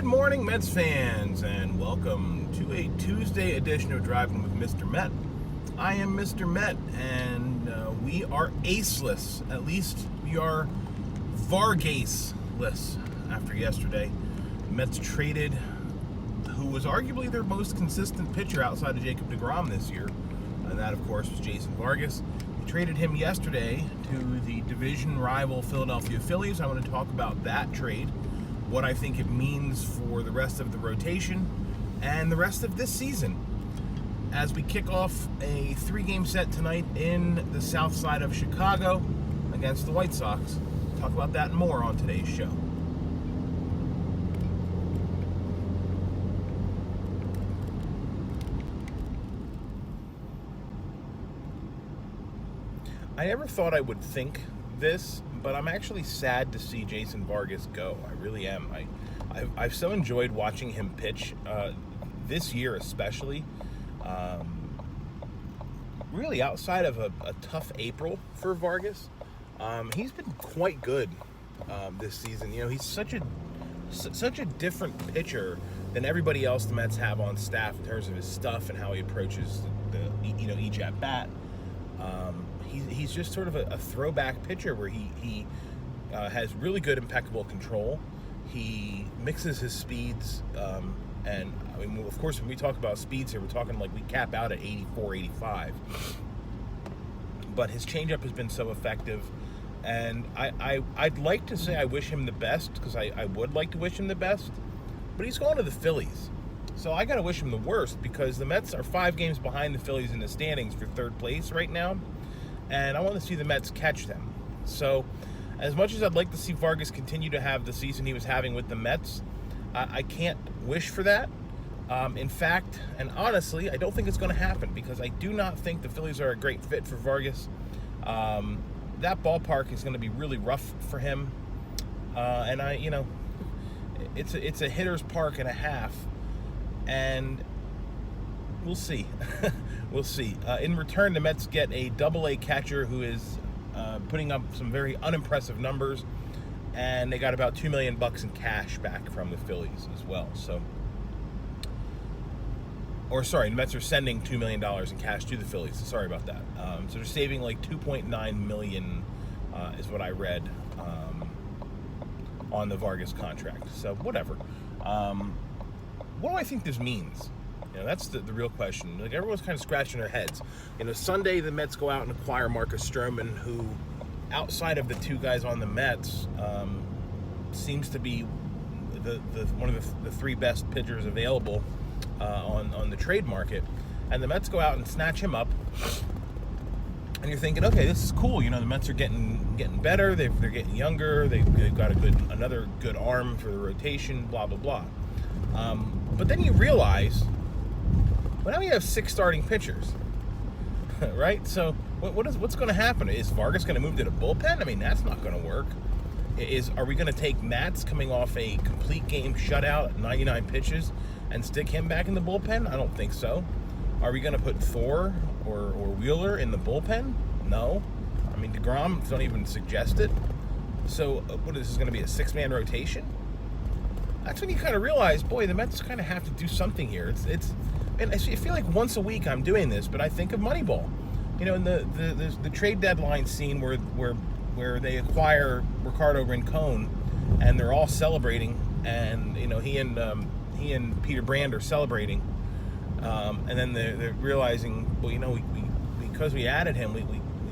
Good morning, Mets fans, and welcome to a Tuesday edition of Driving with Mr. Met. I am Mr. Met, and we are aceless. At least we are VargACE-less after yesterday. The Mets traded who was arguably their most consistent pitcher outside of Jacob deGrom this year, and that, of course, was Jason Vargas. They traded him yesterday to the division rival Philadelphia Phillies. I want to talk about that trade, what I think it means for the rest of the rotation and the rest of this season as we kick off a 3-game set tonight in the south side of Chicago against the White Sox. Talk about that and more on today's show. I never thought I would think this, but I'm actually sad to see Jason Vargas go. I really am. I've so enjoyed watching him pitch this year, especially. Really, outside of a tough April for Vargas, he's been quite good this season. You know, he's such a different pitcher than everybody else the Mets have on staff in terms of his stuff and how he approaches each at bat. He's just sort of a throwback pitcher where he has really good, impeccable control. He mixes his speeds, and I mean, of course, when we talk about speeds here, we're talking like we cap out at 84, 85. But his changeup has been so effective, and I'd like to say I wish him the best, because I would like to wish him the best, but he's going to the Phillies. So I got to wish him the worst, because the Mets are 5 games behind the Phillies in the standings for 3rd place right now, and I want to see the Mets catch them. So as much as I'd like to see Vargas continue to have the season he was having with the Mets, I can't wish for that. In fact, and honestly, I don't think it's going to happen, because I do not think the Phillies are a great fit for Vargas. That ballpark is going to be really rough for him, and it's a hitter's park and a half, and we'll see. We'll see. In return, the Mets get a Double-A catcher who is putting up some very unimpressive numbers, and they got about $2 million in cash back from the Phillies as well. The Mets are sending $2 million in cash to the Phillies. Sorry about that. So they're saving like $2.9 million is what I read on the Vargas contract. So whatever. What do I think this means? You know, that's the real question. Like, everyone's kind of scratching their heads. You know, Sunday the Mets go out and acquire Marcus Stroman, who, outside of the 2 guys on the Mets, seems to be one of the 3 best pitchers available on the trade market. And the Mets go out and snatch him up, and you're thinking, okay, this is cool. You know, the Mets are getting better. They're getting younger. They've got another good arm for the rotation. Blah blah blah. But then you realize, well, now we have 6 starting pitchers, right? So what's going to happen? Is Vargas going to move to the bullpen? I mean, that's not going to work. Are we going to take Matz coming off a complete game shutout at 99 pitches and stick him back in the bullpen? I don't think so. Are we going to put Thor or Wheeler in the bullpen? No. I mean, deGrom, don't even suggest it. So what is this going to be, a 6-man rotation? That's when you kind of realize, boy, the Mets kind of have to do something here. And I feel like once a week I'm doing this, but I think of Moneyball. You know, in the trade deadline scene where they acquire Ricardo Rincon, and they're all celebrating, and you know he and Peter Brand are celebrating, and then they're realizing, well, you know, we because we added him, we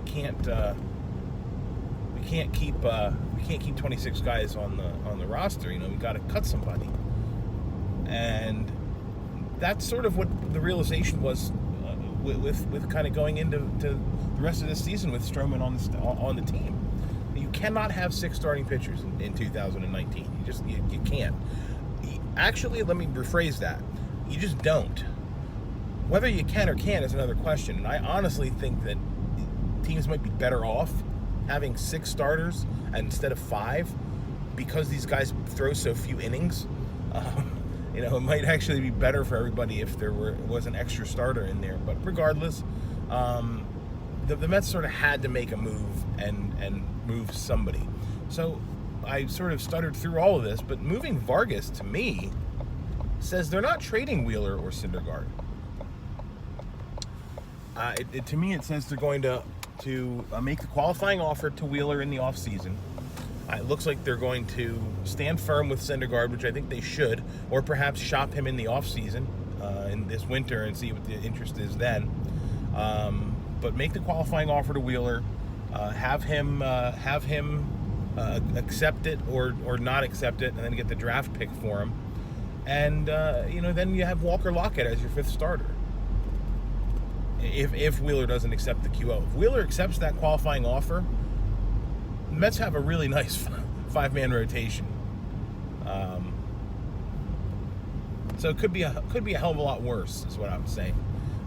can't keep 26 guys on the roster. You know, we got to cut somebody, and that's sort of what the realization was with kind of going into the rest of this season with Stroman on the team. You cannot have 6 starting pitchers in 2019. You can't. Actually, let me rephrase that. You just don't. Whether you can or can't is another question. And I honestly think that teams might be better off having 6 starters instead of 5, because these guys throw so few innings. You know, it might actually be better for everybody if there was an extra starter in there. But regardless, the Mets sort of had to make a move and move somebody. So I sort of stuttered through all of this, but moving Vargas to me says they're not trading Wheeler or Syndergaard. To me, it says they're going to make the qualifying offer to Wheeler in the offseason. It looks like they're going to stand firm with Syndergaard, which I think they should, or perhaps shop him in the offseason in this winter and see what the interest is then. But make the qualifying offer to Wheeler, have him accept it or not accept it, and then get the draft pick for him. And then you have Walker Lockett as your 5th starter. If Wheeler doesn't accept the QO. If Wheeler accepts that qualifying offer, the Mets have a really nice 5-man rotation. So it could be a hell of a lot worse, is what I'm saying.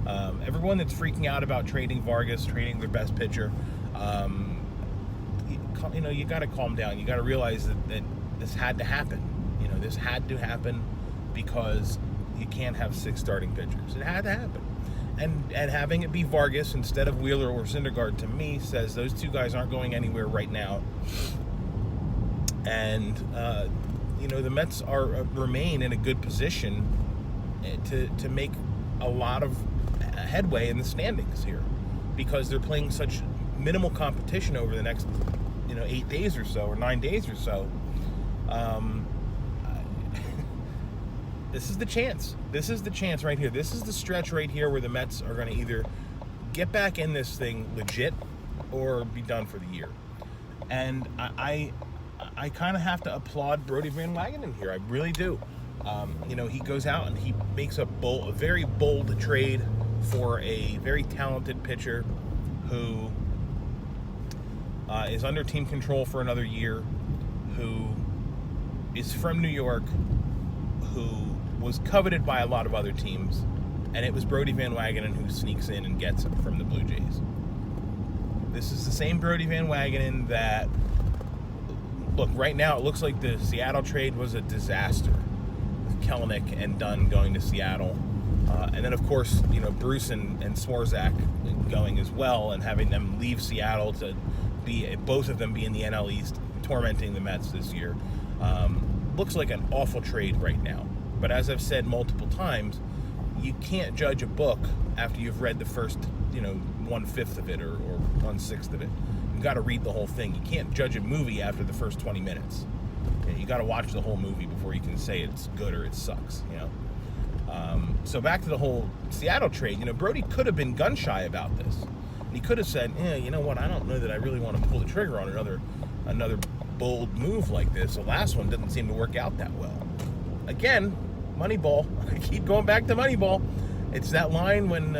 Everyone that's freaking out about trading Vargas, trading their best pitcher, you got to calm down. You got to realize that this had to happen. This had to happen because you can't have 6 starting pitchers. It had to happen. And having it be Vargas instead of Wheeler or Syndergaard, to me, says those 2 guys aren't going anywhere right now. And, the Mets remain in a good position to make a lot of headway in the standings here because they're playing such minimal competition over the next, 8 days or so, or 9 days or so. This is the chance. This is the chance right here. This is the stretch right here where the Mets are going to either get back in this thing legit or be done for the year. And I kind of have to applaud Brodie Van Wagenen here. I really do. He goes out and he makes a very bold trade for a very talented pitcher who is under team control for another year, who is from New York, who was coveted by a lot of other teams, and it was Brodie Van Wagenen who sneaks in and gets him from the Blue Jays. This is the same Brodie Van Wagenen that, look, right now it looks like the Seattle trade was a disaster with Kelenic and Dunn going to Seattle. And then, of course, Bruce and Swarzak going as well, and having them leave Seattle to both of them be in the NL East, tormenting the Mets this year. Looks like an awful trade right now. But as I've said multiple times, you can't judge a book after you've read the first, 1/5 of it or 1/6 of it. You've got to read the whole thing. You can't judge a movie after the first 20 minutes. You got to watch the whole movie before you can say it's good or it sucks, So back to the whole Seattle trade, Brodie could have been gun-shy about this. And he could have said, you know what, I don't know that I really want to pull the trigger on another bold move like this. The last one didn't seem to work out that well. Again, Moneyball. I keep going back to Moneyball. It's that line when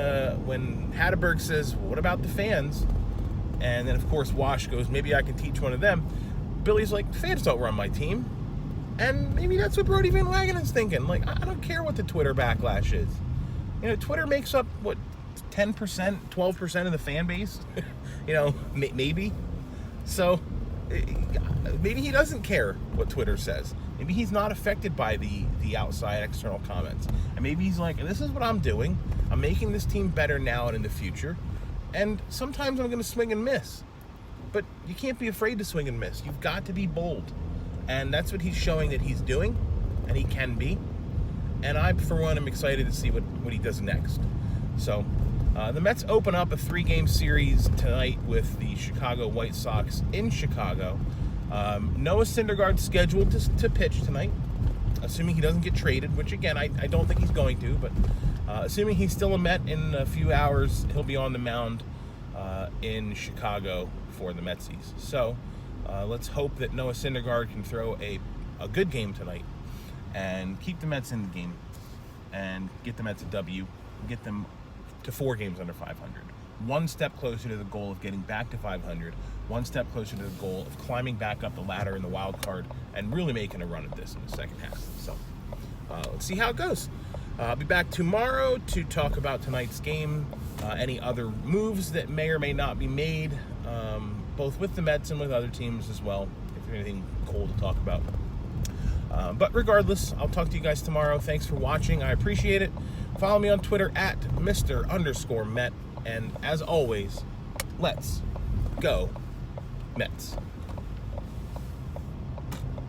Hatterberg says, well, what about the fans? And then, of course, Wash goes, maybe I can teach one of them. Billy's like, the fans don't run my team. And maybe that's what Brodie Van Wagenen's thinking. Like, I don't care what the Twitter backlash is. Twitter makes up, 10%, 12% of the fan base? Maybe. So, maybe he doesn't care what Twitter says. Maybe he's not affected by the outside external comments. And maybe he's like, this is what I'm doing. I'm making this team better now and in the future. And sometimes I'm going to swing and miss. But you can't be afraid to swing and miss. You've got to be bold. And that's what he's showing that he's doing. And he can be. And I, for one, am excited to see what he does next. So, the Mets open up a 3-game series tonight with the Chicago White Sox in Chicago. Noah Syndergaard scheduled to pitch tonight, assuming he doesn't get traded, which, again, I don't think he's going to. But assuming he's still a Met in a few hours, he'll be on the mound in Chicago for the Metsies. So let's hope that Noah Syndergaard can throw a good game tonight and keep the Mets in the game and get the Mets a W, get them to 4 games under 500. One step closer to the goal of getting back to 500, one step closer to the goal of climbing back up the ladder in the wild card and really making a run at this in the second half. So let's see how it goes. I'll be back tomorrow to talk about tonight's game, any other moves that may or may not be made, both with the Mets and with other teams as well, if there's anything cool to talk about. But regardless, I'll talk to you guys tomorrow. Thanks for watching. I appreciate it. Follow me on Twitter at Mr_Met. And as always, let's go Mets.